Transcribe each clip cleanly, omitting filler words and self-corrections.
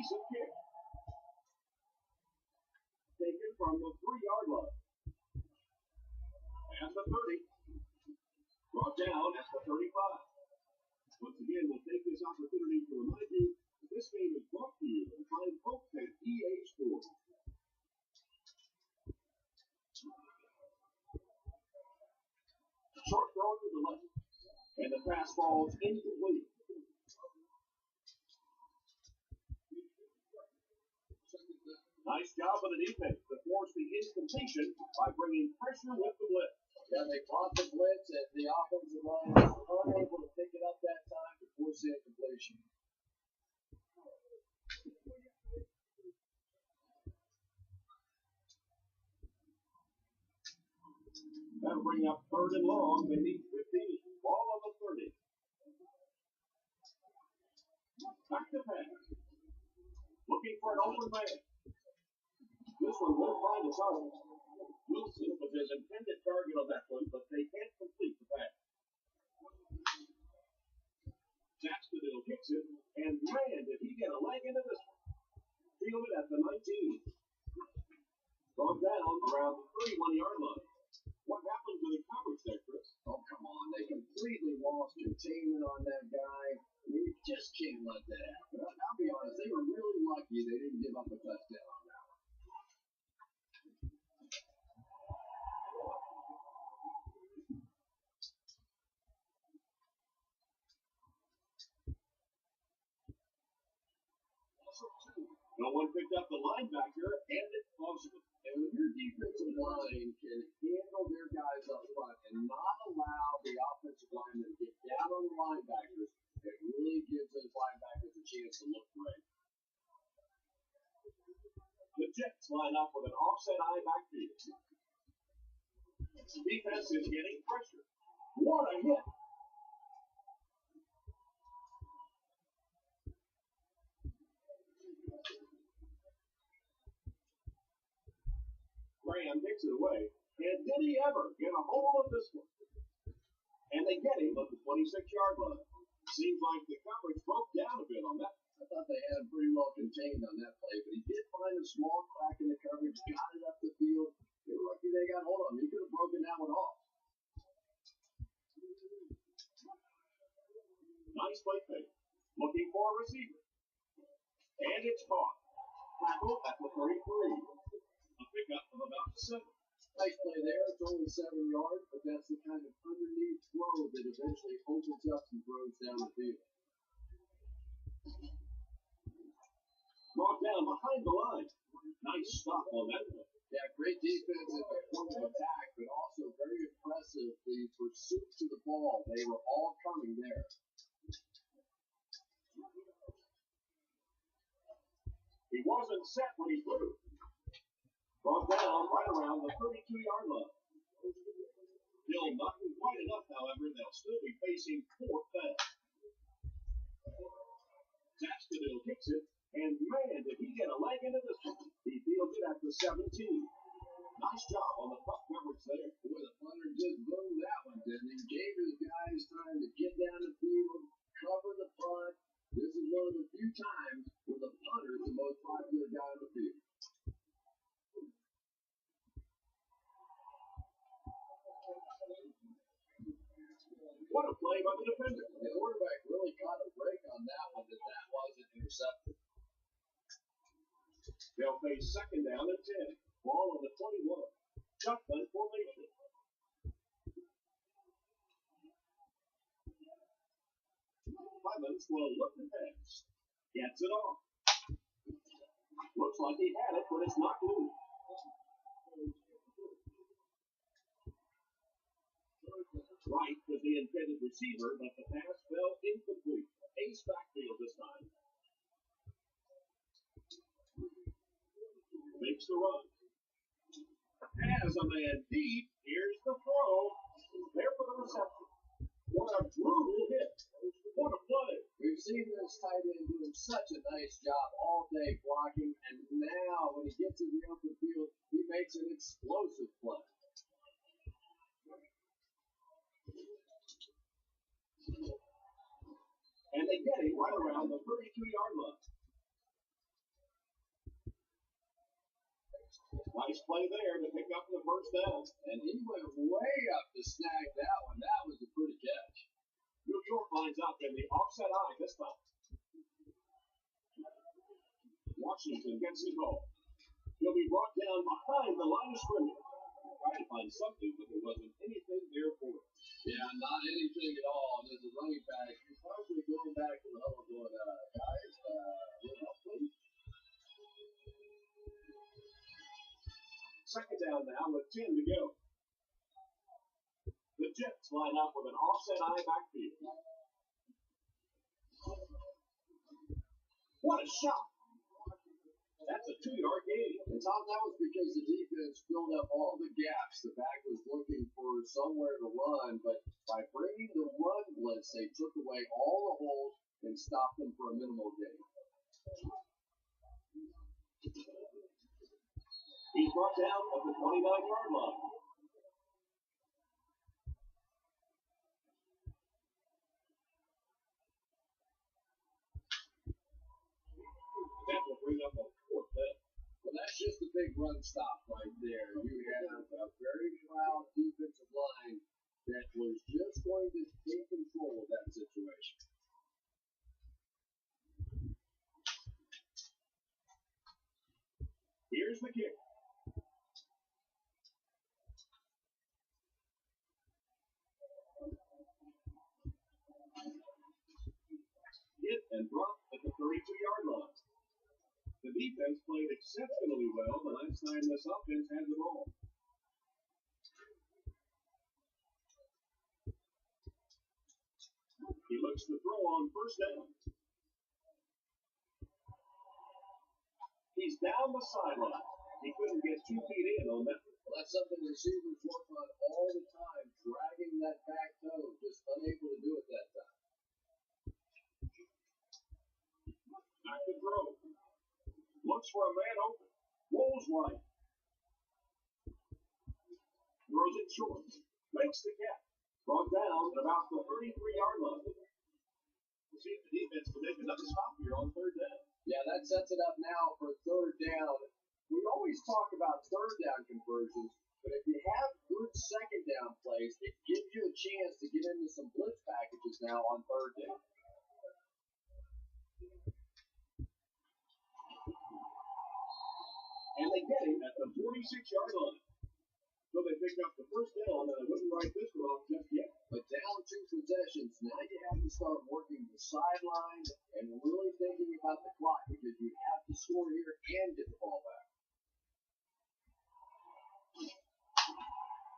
decent kick. Taken from the 3-yard line. At the 30. Brought down at the 35. Once again, we'll take this opportunity to remind you that this game is brought to you by folks at EA Sports. Short throw to the left, and the pass falls incomplete. Nice job on the defense to force the incompletion by bringing pressure with the blitz. Yeah, they caught the blitz, and the offensive line was unable to pick it up that time to force the incompletion. That'll bring up 3rd and long. They need 15. Ball on the 30. Back to pass. Looking for an open man. This one won't find a target. Wilson was his intended target on that one, but they can't complete the pass. Jacksonville kicks it, and man, did he get a leg into this one. Fielded at the 19. Brought down around the 31-yard line. What happened to the coverage there, Chris? Oh, come on. They completely lost containment on that guy. I mean, you just can't let that happen. I'll be honest, they were really lucky they didn't give up a touchdown on that one. No one picked up the linebacker, and it's possible. And when your defensive line can handle their guys up front and not allow the offensive linemen to get down on the linebackers, it really gives those linebackers a chance to look great. The Jets line up with an offset eye backfield. Defense is getting pressure. What a hit! Graham takes it away. And did he ever get a hold of this one? And they get him at the 26-yard line. Seems like the coverage broke down a bit on that. I thought they had him pretty well contained on that play, but he did find a small crack in the coverage, got it up the field. They were lucky they got hold of him. He could have broken that one off. Nice play fake. Looking for a receiver. And it's caught. Tackle at the 33. A pickup of about 7. Nice play there. It's only 7 yards, but that's the kind of underneath throw that eventually opens up and throws down the field. Brought down behind the line. Nice stop on that one. Yeah, great defense at the point of attack, but also very impressive the pursuit to the ball. They were all coming there. He wasn't set when he threw. Brought down right around the 32-yard line. Still not quite enough, however. They'll still be facing 4th down. Jacksonville kicks it, and man, did he get a leg into this one. He fields it at the 17. Nice job on the tough coverage there. Boy, the punter just boomed that one, didn't he? Gave his guys time to get down the field, cover the punt. This is one of the few times where the punter is the most popular guy on the field. What a play by the defender. The quarterback really caught a break on that one, that wasn't intercepted. They'll face 2nd down and 10. Ball on the 21. Shotgun formation. Clemens will look to pass. Gets it off. Looks like he had it, but it's not loose. Wright was the intended receiver, but the pass fell incomplete. Ace backfield this time. Makes the run. Has a man deep. Here's the throw. There for the reception. What a brutal hit. What a play. We've seen this tight end doing such a nice job all day blocking, and now when he gets in the open field, he makes an explosive play. And they get him right around the 32-yard line. Nice play there to pick up the first down. And he went way up to snag that one. That was a pretty catch. New York lines up in the offset eye this time. Washington gets the goal. He'll be brought down behind the line of scrimmage. Trying to find something, but there wasn't anything there for it. Yeah, not anything at all. And as a running back, you're probably going back to the huddle going, guys, will help please? Second down now with 10 to go. The Jets line up with an offset eye backfield. What a shot! That's a 2-yard gain. And Tom, that was because the defense filled up all the gaps. The back was looking for somewhere to run, but by bringing the run blitz, they took away all the holes and stopped them for a minimal gain. He's brought down at the 29-yard line. That will bring up a fourth down. Well, that's just a big run stop right there. You have a very proud defensive line that was just going to take control of that situation. Here's the kick. Hit and drop at the 32-yard line. The defense played exceptionally well the last time this offense had the ball. He looks to throw on first down. He's down the sideline. He couldn't get 2 feet in on that. Well, that's something receivers work on all the time, dragging that back toe, just unable to do it that time. Back to throw. Looks for a man open. Rolls right. Throws it short. Makes the catch. Brought down at about the 33-yard line. We'll see if the defense can make another stop here on third down. Yeah, that sets it up now for third down. We always talk about third down conversions, but if you have good second down plays, it gives you a chance to get into some blitz packages now on third down. And they get him at the 46-yard line. So they pick up the first down, and I wouldn't write this one off just yet. But down 2 possessions, now you have to start working the sideline and really thinking about the clock because you have to score here and get the ball back.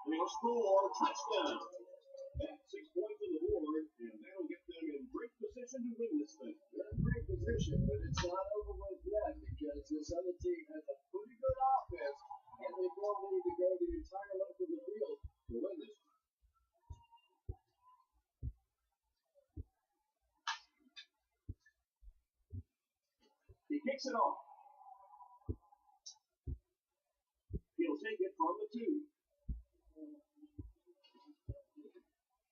They'll score touchdown. That's 6 points on the board, and that'll get them in great position to win this thing. They're in great position, but it's not over with yet because this other team has a pretty good offense and the ability to go the entire length of the field to win this one. He kicks it off. He'll take it from the 2.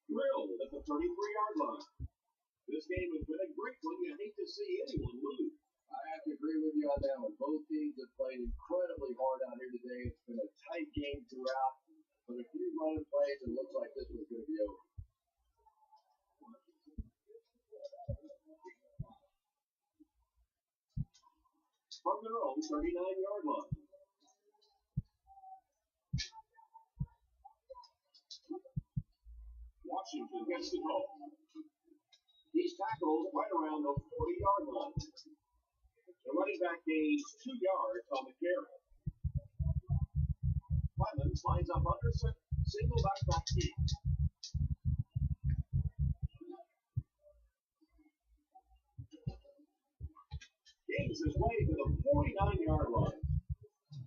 Drilled at the 33-yard line. This game has been a great one. You hate to see anyone lose. I have to agree with you on that one. Both teams have played incredibly hard out here today. It's been a tight game throughout, but a few running plays, it looks like this one's going to be over. From their own 39-yard line. Washington gets the goal. He's tackled right around the 40-yard line. The running back gains 2 yards on the carry. Clemens lines up under single back feet. Gains his way to the 49-yard line.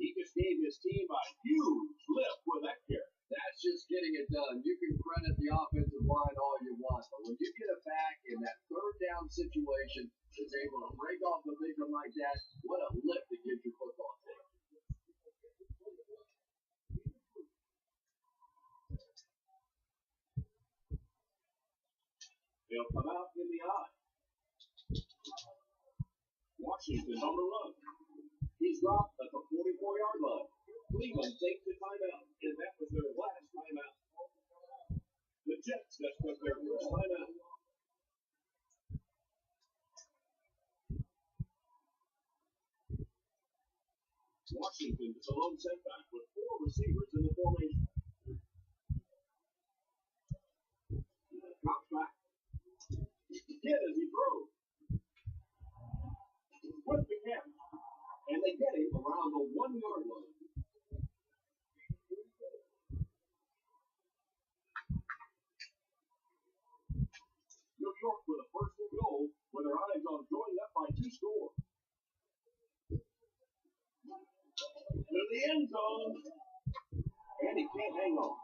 He just gave his team a huge lift with that carry. That's just getting it done. You can credit the offensive line all you want, but when you get it back in that third down situation, is able to break off a big one like that, what a lift it gives your football team. They'll come out in the eye. Washington on the run. He's dropped at the 44-yard line. Cleveland takes the timeout, and that was their last timeout. The Jets just took their first timeout. Washington is a lone setback with 4 receivers in the formation. Drops back. Hit as he throws. With the catch. And they get him around the 1-yard line. New York with a first and goal with their eyes on going up by 2 scores. To the end zone. And he can't hang on.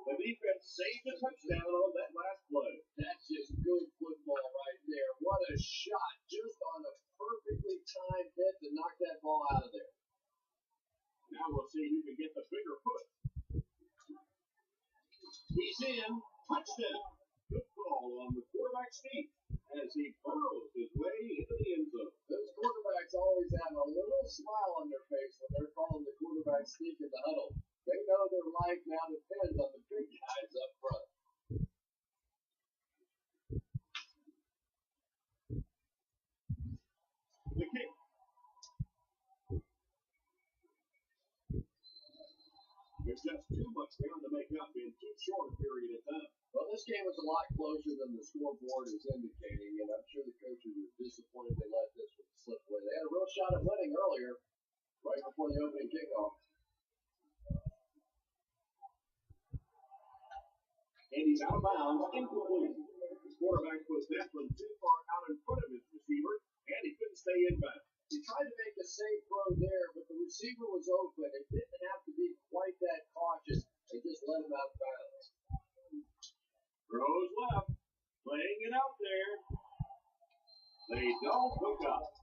The defense saved a touchdown on that last play. That's just good football right there. What a shot. Just on a perfectly timed hit to knock that ball out of there. Now we'll see who can get the bigger push. He's in. Touchdown. Good call on the quarterback's feet as he burrows his way into the end zone. Those quarterbacks always have a little smile on their face when they're calling the quarterback sneak in the huddle. They know their life now depends on the big guys up front. The kick. There's just too much ground to make up in too short a period of time. Well, this game was a lot closer than the scoreboard is indicating, and I'm sure the coaches were disappointed they let this one slip away. They had a real shot at winning earlier, right before the opening kickoff. And he's out of bounds, incomplete. The quarterback was that one too far out in front of his receiver, and he couldn't stay in bounds. He tried to make a safe throw there, but the receiver was open. It didn't have to be quite that cautious. They just let him out of bounds. Throws left, playing it out there. They don't hook up.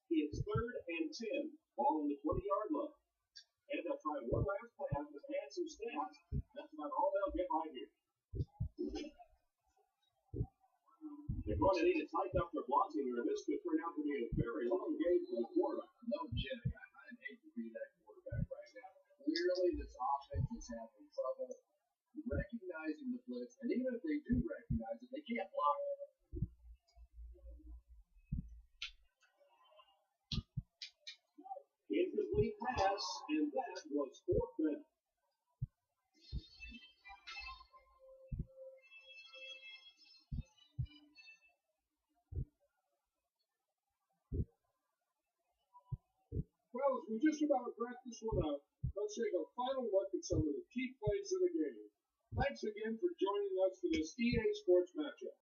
It's 3rd and 10, ball on the 20-yard line. And they'll try one last pass to add some stats. That's about all they'll get right here. They're going to need to tighten up their blocking, or this could turn out to be a very long game for the quarterback. No kidding. I'd hate to be that quarterback right now. Clearly, this offense is having trouble recognizing the blitz, and even if they do recognize it, they can't block it. Incomplete pass, and that was 4th down. Well, as we just about wrap this one up, let's take a final look at some of the key plays of the game. Thanks again for joining us for this EA Sports matchup.